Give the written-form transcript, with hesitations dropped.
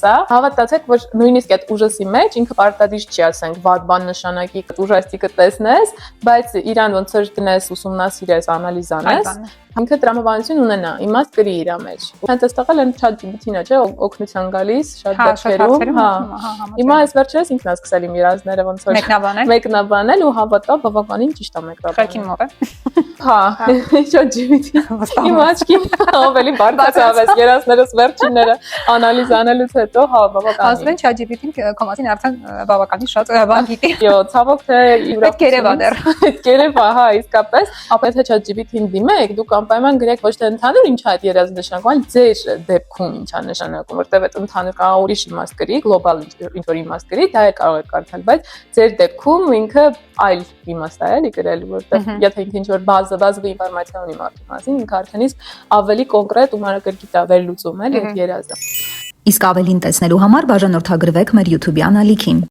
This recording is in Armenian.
Սա հավատացեք, որ նույնիսկ այդ ուժասի մեջ ինքը պարտադիր չի ասենք վատ բան նշանակի ուժաստիկը տեսնես, բայց իրան ոնց որ դնես, ուսումնասիրես, անալիզ անես, ինքը տրամաբանություն ունենա, իմաստ կրի իր մեջ։ Հենց այստեղ էլ ChatGPT-ն է, չէ, օգնության գալիս շատ դեպքերում, Հիմա այս վերջերս ինքն է սկսել իմ երազները ոնց որ մեկնաբանել ու հավատա բավականին ճիշտ է մեկնաբանել։ Խելքի մոտ է։ Հա, ChatGPT։ Իմ աչքին ավելի բարձրացավ այս երազներս վերջինները անալիզ անելուց հետո, հա, բավականին։ Ասում են ChatGPT-ն կոմասին արդեն բավականին շատ բան գիտի։ Йո, ցավոք թե Պետք է երևա դեռ։ Պետք է երևա, հա, իսկապես, ապա թե ChatGPT-ին դիմեք, դուք անպայման գրեք ոչ թե ընդհանուր ինչ է այդ երազը նշանակում, այլ ձեր դեպքում ինչ է նշանակում, որտեղ այդ ընդհանուր կարող ուրիշ իմաստ կրի, գլոբալ ինչ որ իմաստ կրի, դա է կարող եք կարդալ, բայց ձեր դեպքում ինքը այլ իմաստ է էլի գրել, որտեղ եթե ինքը ինչ որ բազովի ինֆորմացիա ունի մարդու մասին, ինքը արդեն իսկ ավելի կոնկրետ ու մանրակրկիտ է վերլուծում էլի այդ երազը։ Իսկ ավելին տեսնելու համար բաժանորդագրվեք մեր YouTube-յան ալիքին։